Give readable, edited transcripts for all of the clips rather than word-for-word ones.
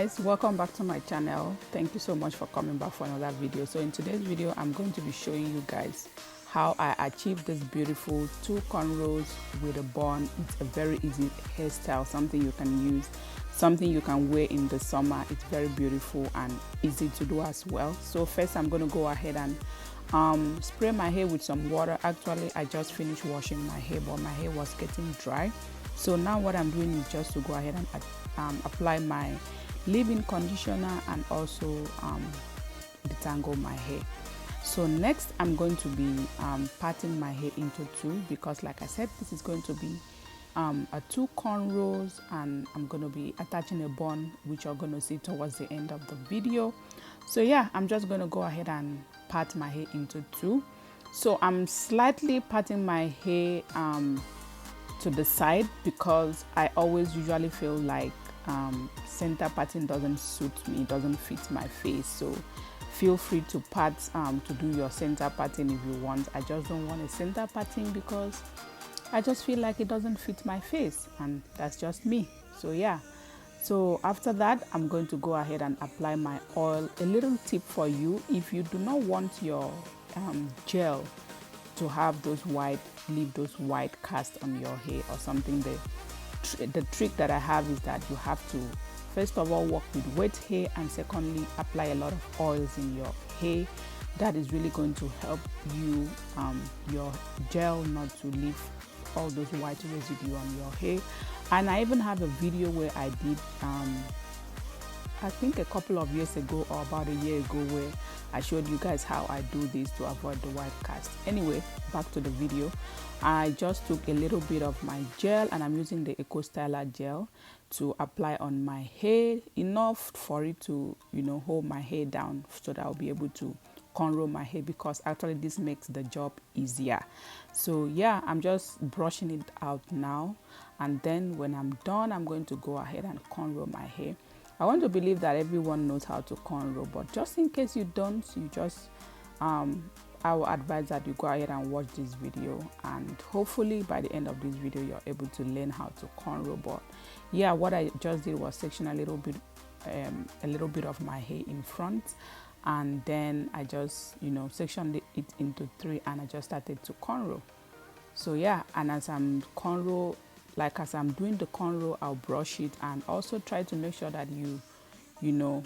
guys, welcome back to my channel. Thank you so much for coming back for another video. So in today's video I'm going to be showing you guys how I achieved this beautiful 2 cornrows with a bun. It's a very easy hairstyle, something you can use, something you can wear in the summer. It's very beautiful and easy to do as well. So first I'm going to go ahead and spray my hair with some water. Actually I just finished washing my hair, but my hair was getting dry. So now what I'm doing is just to go ahead and apply my leave-in conditioner and also detangle my hair. So next I'm going to be parting my hair into 2, because like I said, this is going to be a 2 cornrows, and I'm going to be attaching a bun, which you're going to see towards the end of the video. So yeah, I'm just going to go ahead and part my hair into 2. So I'm slightly parting my hair to the side, because I always usually feel like center parting doesn't suit me, doesn't fit my face. So feel free to part to do your center parting if you want. I just don't want a center parting because I just feel like it doesn't fit my face, and that's just me. So yeah, so after that I'm going to go ahead and apply my oil. A little tip for you: if you do not want your gel to have leave those white cast on your hair or something, the trick that I have is that you have to first of all work with wet hair, and secondly apply a lot of oils in your hair. That is really going to help you your gel not to leave all those white residue on your hair. And I even have a video where I did I think a couple of years ago, or about a year ago, where I showed you guys how I do this to avoid the white cast. Anyway, back to the video. I just took a little bit of my gel, and I'm using the Eco Styler gel to apply on my hair, enough for it to, you know, hold my hair down so that I'll be able to cornrow my hair, because actually this makes the job easier. So yeah, I'm just brushing it out now, and then when I'm done I'm going to go ahead and cornrow my hair. I want to believe that everyone knows how to cornrow, but just in case you don't, you just I will advise that you go ahead and watch this video, and hopefully by the end of this video you're able to learn how to cornrow. But yeah, what I just did was section a little bit of my hair in front, and then I just, you know, sectioned it into 3, and I just started to cornrow. So yeah, and as I'm doing the cornrow, I'll brush it and also try to make sure that you know,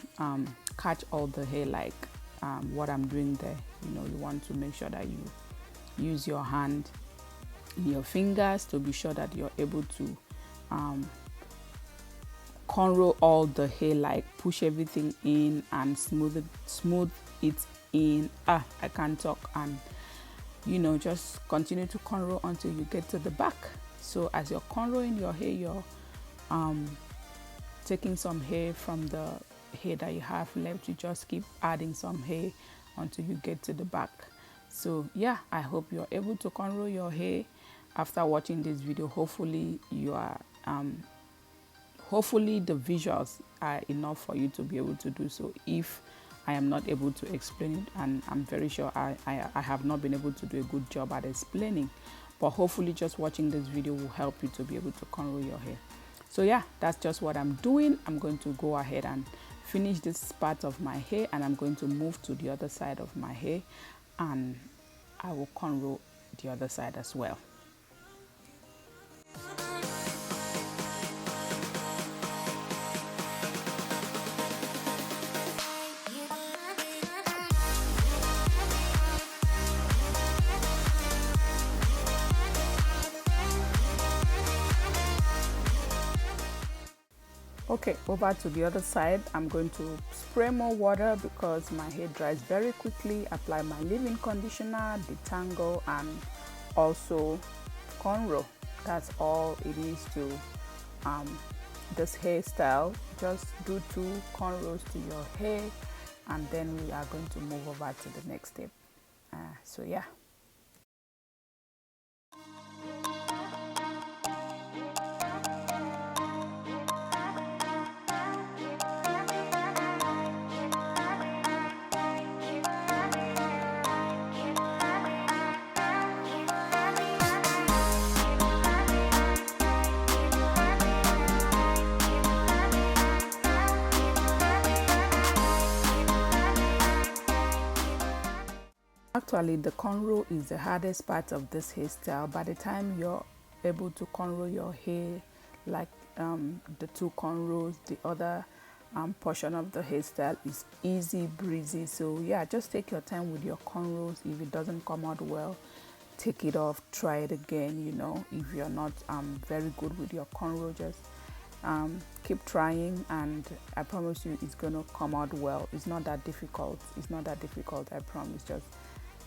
catch all the hair, like what I'm doing there. You know, you want to make sure that you use your hand and your fingers to be sure that you're able to cornrow all the hair, like push everything in and smooth it in. I can't talk. And you know, just continue to cornrow until you get to the back. So as you're cornrowing your hair, you're taking some hair from the hair that you have left. You just keep adding some hair until you get to the back. So yeah, I hope you're able to cornrow your hair after watching this video. Hopefully you are hopefully the visuals are enough for you to be able to do so. If I am not able to explain it, and I'm very sure I have not been able to do a good job at explaining, but hopefully just watching this video will help you to be able to cornrow your hair. So yeah, that's just what I'm doing. I'm going to go ahead and finish this part of my hair, and I'm going to move to the other side of my hair, and I will cornrow the other side as well. Okay, over to the other side. I'm going to spray more water because my hair dries very quickly. Apply my leave-in conditioner, detangle, and also cornrow. That's all it is to this hairstyle. Just do 2 cornrows to your hair, and then we are going to move over to the next step. So yeah. actually the cornrow is the hardest part of this hairstyle. By the time you're able to cornrow your hair, like the two cornrows, the other portion of the hairstyle is easy breezy. So yeah, just take your time with your cornrows. If it doesn't come out well, take it off, try it again. You know, if you're not very good with your cornrow, just keep trying, and I promise you it's gonna come out well. It's not that difficult. It's not that difficult, I promise. Just,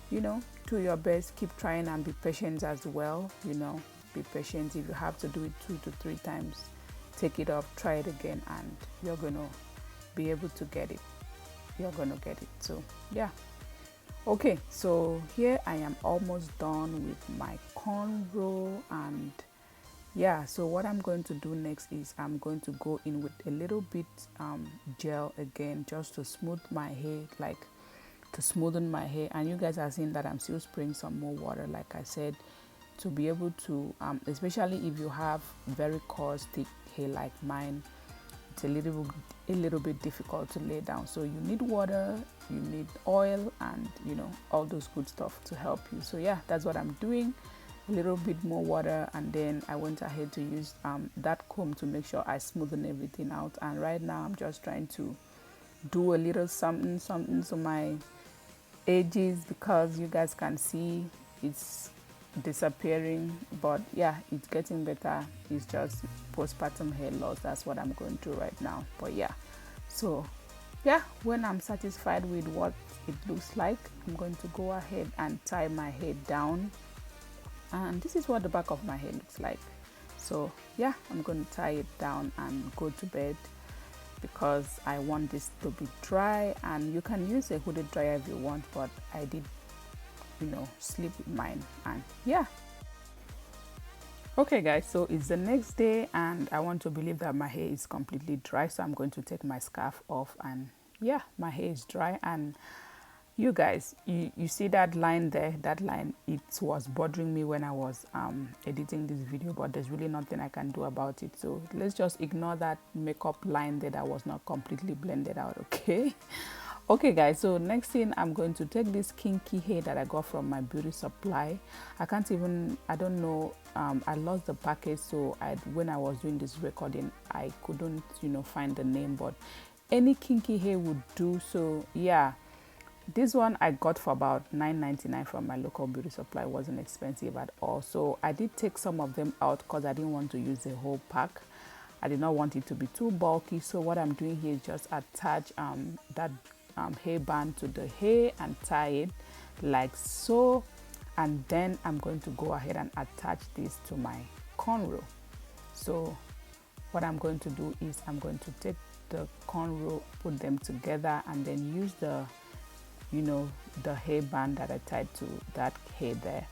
you know, do your best, keep trying, and be patient as well. You know, be patient. If you have to do it 2 to 3 times, take it off, try it again, and you're gonna be able to get it. You're gonna get it. So yeah. Okay, so here I am almost done with my cornrow, and yeah, so what I'm going to do next is I'm going to go in with a little bit gel again, just to smooth my hair, like to smoothen my hair. And you guys are seeing that I'm still spraying some more water, like I said, to be able to especially if you have very coarse thick hair like mine, it's a little bit difficult to lay down. So you need water, you need oil, and you know, all those good stuff to help you. So yeah, that's what I'm doing. A little bit more water, and then I went ahead to use that comb to make sure I smoothen everything out. And right now I'm just trying to do a little something to my edges, because you guys can see it's disappearing, but yeah, it's getting better. It's just postpartum hair loss. That's what I'm going through right now. But yeah, so yeah, when I'm satisfied with what it looks like, I'm going to go ahead and tie my hair down. And this is what the back of my hair looks like. So yeah, I'm going to tie it down and go to bed, because I want this to be dry. And you can use a hooded dryer if you want, but I did, you know, sleep with mine. And yeah. Okay guys, so it's the next day, and I want to believe that my hair is completely dry. So I'm going to take my scarf off, and yeah, my hair is dry. And you guys, you see that line there, that line, it was bothering me when I was editing this video, but there's really nothing I can do about it. So let's just ignore that makeup line there that was not completely blended out. Okay. Okay guys, so next thing, I'm going to take this kinky hair that I got from my beauty supply. I don't know, I lost the package, so when I was doing this recording, I couldn't, you know, find the name, but any kinky hair would do. So yeah, this one I got for about $9.99 from my local beauty supply. It wasn't expensive at all. So I did take some of them out because I didn't want to use the whole pack. I did not want it to be too bulky. So what I'm doing here is just attach that hair band to the hair and tie it like so. And then I'm going to go ahead and attach this to my cornrow. So what I'm going to do is I'm going to take the cornrow, put them together, and then use the, you know, the hairband that I tied to that hair there,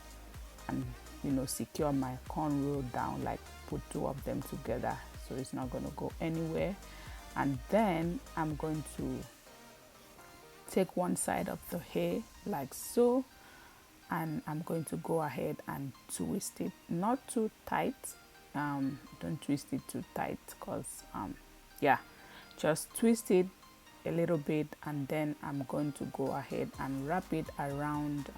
and you know, secure my cornrow down, like put 2 of them together so it's not going to go anywhere. And then I'm going to take one side of the hair like so, and I'm going to go ahead and twist it, not too tight. Don't twist it too tight, because yeah, just twist it a little bit, and then I'm going to go ahead and wrap it around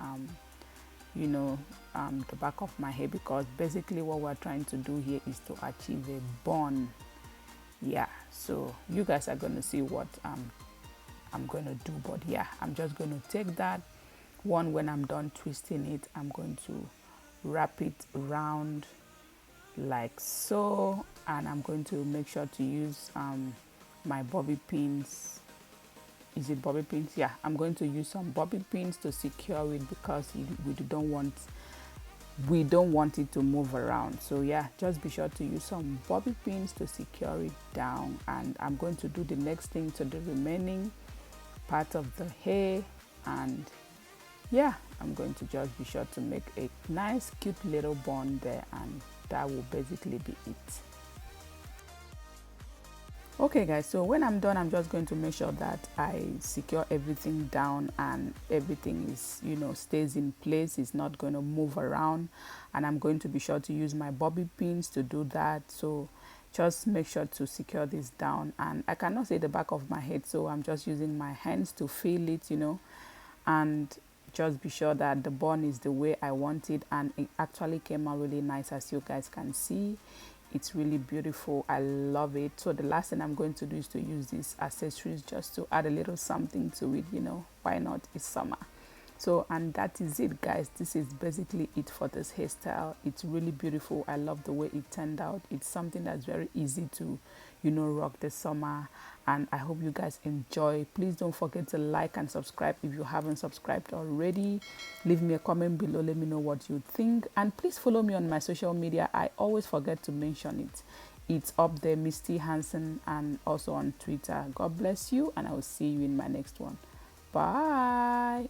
you know, the back of my hair, because basically what we're trying to do here is to achieve a bun. Yeah, so you guys are going to see what I'm going to do, but yeah, I'm just going to take that one. When I'm done twisting it, I'm going to wrap it around like so, and I'm going to make sure to use my bobby pins. Is it bobby pins? Yeah, I'm going to use some bobby pins to secure it, because we don't want it to move around. So yeah, just be sure to use some bobby pins to secure it down. And I'm going to do the next thing to the remaining part of the hair, and yeah, I'm going to just be sure to make a nice cute little bun there, and that will basically be it. Okay guys, so when I'm done, I'm just going to make sure that I secure everything down and everything is, you know, stays in place. It's not going to move around, and I'm going to be sure to use my bobby pins to do that. So just make sure to secure this down, and I cannot see the back of my head, so I'm just using my hands to feel it, you know, and just be sure that the bun is the way I want it, and it actually came out really nice. As you guys can see, it's really beautiful. I love it. So the last thing I'm going to do is to use these accessories just to add a little something to it, you know, why not, it's summer. So, and that is it, guys. This is basically it for this hairstyle. It's really beautiful. I love the way it turned out. It's something that's very easy to, you know, rock this summer, and I hope you guys enjoy. Please don't forget to like and subscribe if you haven't subscribed already. Leave me a comment below, let me know what you think, and please follow me on my social media. I always forget to mention it. It's up there, Misty Hanson, and also on Twitter. God bless you, and I will see you in my next one. Bye.